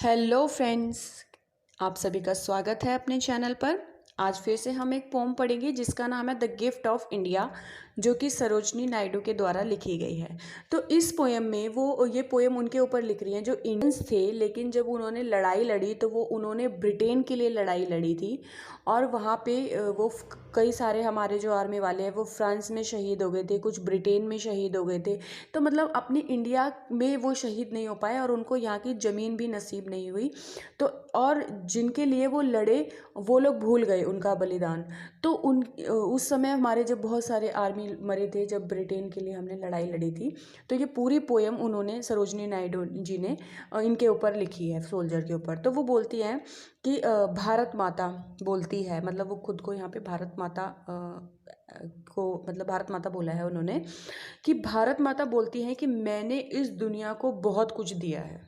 Hello friends, आप सभी का स्वागत है अपने चैनल पर। आज फिर से हम एक पोम पढ़ेंगे जिसका नाम है द गिफ्ट ऑफ इंडिया, जो कि सरोजनी नायडू के द्वारा लिखी गई है। तो इस पोएम में वो ये पोएम उनके ऊपर लिख रही हैं जो इंडियंस थे, लेकिन जब उन्होंने लड़ाई लड़ी तो वो उन्होंने ब्रिटेन के लिए लड़ाई लड़ी थी। और वहाँ पे कई सारे हमारे जो आर्मी वाले हैं वो फ्रांस में शहीद हो गए थे, कुछ ब्रिटेन में शहीद हो गए थे। तो मतलब अपनी इंडिया में वो शहीद नहीं हो पाए और उनको यहाँ की ज़मीन भी नसीब नहीं हुई। तो और जिनके लिए वो लड़े वो लोग भूल गए उनका बलिदान। तो उस समय हमारे जब बहुत सारे आर्मी मरे थे जब ब्रिटेन के लिए हमने लड़ाई लड़ी थी। तो ये पूरी पोएम उन्होंने सरोजनी नायडू जी ने इनके ऊपर लिखी है, सोल्जर के ऊपर। तो वो बोलती हैं कि भारत माता बोलती है, मतलब वो खुद को यहाँ पे भारत माता को मतलब भारत माता बोला है उन्होंने, कि भारत माता बोलती है कि मैंने इस दुनिया को बहुत कुछ दिया है,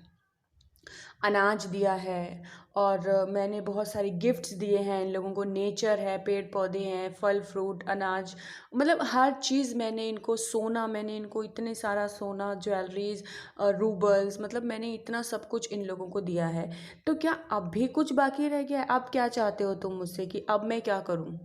अनाज दिया है और मैंने बहुत सारे गिफ्ट्स दिए हैं इन लोगों को। नेचर है, पेड़ पौधे हैं, फल फ्रूट, अनाज, मतलब हर चीज़ मैंने इनको, सोना मैंने इनको इतने सारा सोना, ज्वेलरीज, रूबल्स, मतलब मैंने इतना सब कुछ इन लोगों को दिया है। तो क्या अब भी कुछ बाकी रह गया है? अब क्या चाहते हो तुम मुझसे कि अब मैं क्या करूं?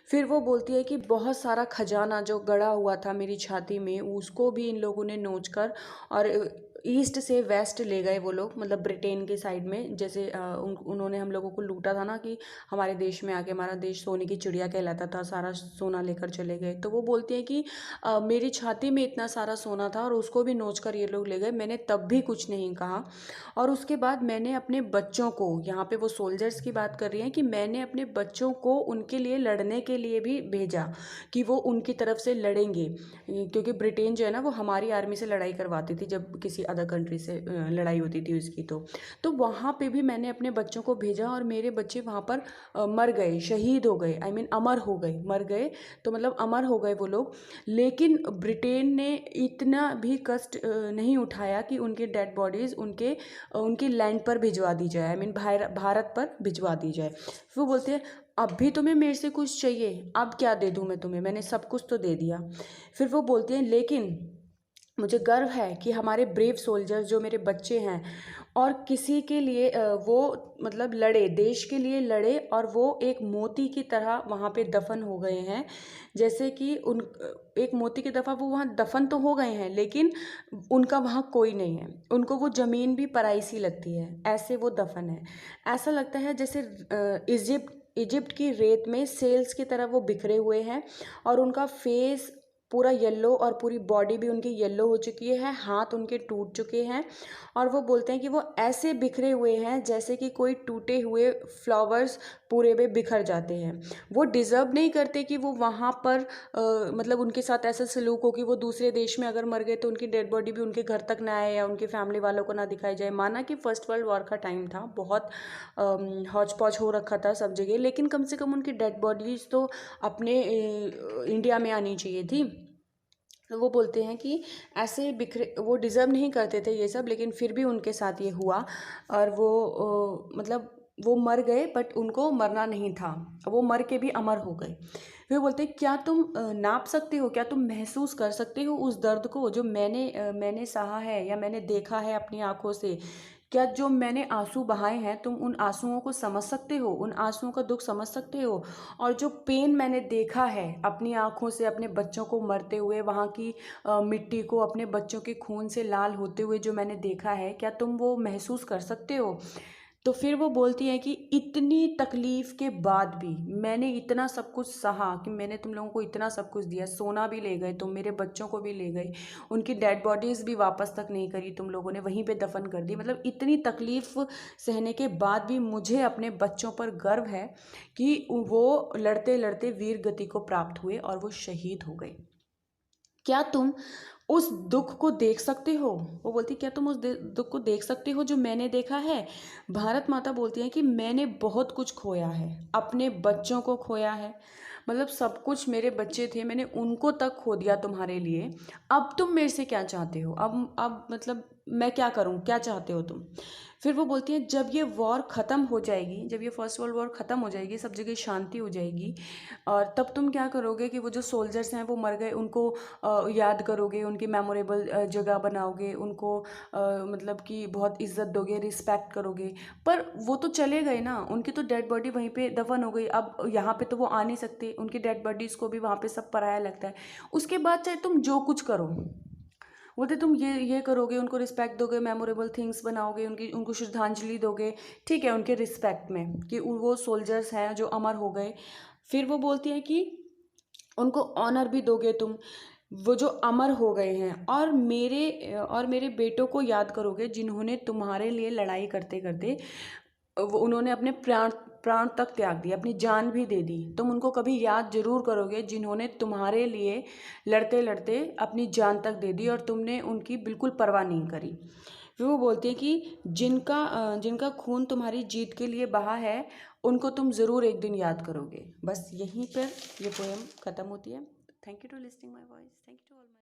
फिर वो बोलती है कि बहुत सारा खजाना जो गड़ा हुआ था मेरी छाती में उसको भी इन लोगों ने नोच कर और ईस्ट से वेस्ट ले गए वो लोग, मतलब ब्रिटेन के साइड में। जैसे उन्होंने हम लोगों को लूटा था ना कि हमारे देश में आके, हमारा देश सोने की चिड़िया कहलाता था, सारा सोना लेकर चले गए। तो वो बोलती है कि मेरी छाती में इतना सारा सोना था और उसको भी नोच कर ये लोग ले गए, मैंने तब भी कुछ नहीं कहा। और उसके बाद मैंने अपने बच्चों को, यहाँ पे वो सोल्जर्स की बात कर रही हैं, कि मैंने अपने बच्चों को उनके लिए लड़ने के लिए भी भेजा कि वो उनकी तरफ से लड़ेंगे, क्योंकि ब्रिटेन जो है ना वो हमारी आर्मी से लड़ाई करवाती थी जब किसी अदर कंट्री से लड़ाई होती थी उसकी। तो वहाँ पे भी मैंने अपने बच्चों को भेजा और मेरे बच्चे वहाँ पर मर गए, शहीद हो गए, आई मीन अमर हो गए, मर गए तो मतलब अमर हो गए वो लोग। लेकिन ब्रिटेन ने इतना भी कष्ट नहीं उठाया कि उनके डेड बॉडीज़ उनकी लैंड पर भिजवा दी जाए, आई मीन भारत पर भिजवा दी जाए। वो बोलते हैं अब भी तुम्हें मेरे से कुछ चाहिए, अब क्या दे दूँ मैं तुम्हें, मैंने सब कुछ तो दे दिया। फिर वो बोलती हैं लेकिन मुझे गर्व है कि हमारे ब्रेव सोल्जर्स जो मेरे बच्चे हैं और किसी के लिए वो मतलब लड़े, देश के लिए लड़े और वो एक मोती की तरह वहाँ पे दफन हो गए हैं। जैसे कि उन एक मोती की तरह वो वहाँ दफन तो हो गए हैं लेकिन उनका वहाँ कोई नहीं है, उनको वो ज़मीन भी पराई सी लगती है, ऐसे वो दफन है। ऐसा लगता है जैसे इजिप्ट की रेत में सेल्स की तरह वो बिखरे हुए हैं और उनका फेस पूरा येलो और पूरी बॉडी भी उनकी येलो हो चुकी है, हाथ उनके टूट चुके हैं। और वो बोलते हैं कि वो ऐसे बिखरे हुए हैं जैसे कि कोई टूटे हुए फ्लावर्स पूरे में बिखर जाते हैं। वो डिज़र्व नहीं करते कि वो वहाँ पर मतलब उनके साथ ऐसा सलूक हो कि वो दूसरे देश में अगर मर गए तो उनकी डेड बॉडी भी उनके घर तक ना आए या उनके फैमिली वालों को ना दिखाई जाए। माना कि फर्स्ट वर्ल्ड वॉर का टाइम था, बहुत हौच पौच हो रखा था सब जगह, लेकिन कम से कम उनकी डेड बॉडीज़ तो अपने इंडिया में आनी चाहिए थी। तो वो बोलते हैं कि ऐसे बिखरे, वो डिज़र्व नहीं करते थे ये सब, लेकिन फिर भी उनके साथ ये हुआ और वो मतलब वो मर गए बट उनको मरना नहीं था, वो मर के भी अमर हो गए। वे बोलते हैं क्या तुम नाप सकते हो, क्या तुम महसूस कर सकते हो उस दर्द को जो मैंने सहा है या मैंने देखा है अपनी आंखों से? क्या जो मैंने आंसू बहाए हैं तुम उन आंसुओं को समझ सकते हो, उन आंसुओं का दुख समझ सकते हो? और जो पेन मैंने देखा है अपनी आंखों से, अपने बच्चों को मरते हुए, वहाँ की मिट्टी को अपने बच्चों के खून से लाल होते हुए जो मैंने देखा है, क्या तुम वो महसूस कर सकते हो? तो फिर वो बोलती है कि इतनी तकलीफ के बाद भी मैंने इतना सब कुछ सहा, कि मैंने तुम लोगों को इतना सब कुछ दिया, सोना भी ले गए तुम, मेरे बच्चों को भी ले गए, उनकी डेड बॉडीज़ भी वापस तक नहीं करी तुम लोगों ने, वहीं पे दफन कर दी। मतलब इतनी तकलीफ सहने के बाद भी मुझे अपने बच्चों पर गर्व है कि वो लड़ते लड़ते वीर गति को प्राप्त हुए और वो शहीद हो गए। क्या तुम उस दुख को देख सकते हो? वो बोलती क्या तुम उस दुख को देख सकते हो जो मैंने देखा है? भारत माता बोलती है कि मैंने बहुत कुछ खोया है, अपने बच्चों को खोया है, मतलब सब कुछ मेरे बच्चे थे, मैंने उनको तक खो दिया तुम्हारे लिए। अब तुम मेरे से क्या चाहते हो? अब मतलब मैं क्या करूं, क्या चाहते हो तुम। फिर वो बोलती है जब ये वॉर ख़त्म हो जाएगी, जब ये फर्स्ट वर्ल्ड वॉर ख़त्म हो जाएगी, सब जगह शांति हो जाएगी, और तब तुम क्या करोगे कि वो जो सोल्जर्स हैं वो मर गए उनको याद करोगे, उनकी मेमोरेबल जगह बनाओगे, उनको मतलब कि बहुत इज्जत दोगे, रिस्पेक्ट करोगे। पर वो तो चले गए ना, उनकी तो डेड बॉडी वहीं पे दफन हो गई, अब यहाँ पे तो वो आ नहीं सकते, उनकी डेड बॉडीज को भी वहाँ पे सब पराया लगता है। उसके बाद चाहे तुम जो कुछ करो, बोलते तुम ये करोगे, उनको रिस्पेक्ट दोगे, मेमोरेबल थिंग्स बनाओगे, उनको श्रद्धांजलि दोगे, ठीक है, उनके रिस्पेक्ट में कि वो सोल्जर्स हैं जो अमर हो गए। फिर वो बोलती है कि उनको ऑनर भी दोगे तुम, वो जो अमर हो गए हैं, और मेरे बेटों को याद करोगे जिन्होंने तुम्हारे लिए लड़ाई करते करते वो उन्होंने अपने प्राण प्राण तक त्याग दिए, अपनी जान भी दे दी। तुम उनको कभी याद जरूर करोगे जिन्होंने तुम्हारे लिए लड़ते लड़ते अपनी जान तक दे दी और तुमने उनकी बिल्कुल परवाह नहीं करी। फिर वो बोलते हैं कि जिनका खून तुम्हारी जीत के लिए बहा है, उनको तुम ज़रूर एक दिन याद करोगे। बस यहीं पर ये पोएम ख़त्म होती है। Thank you to listening my voice, thank you to all my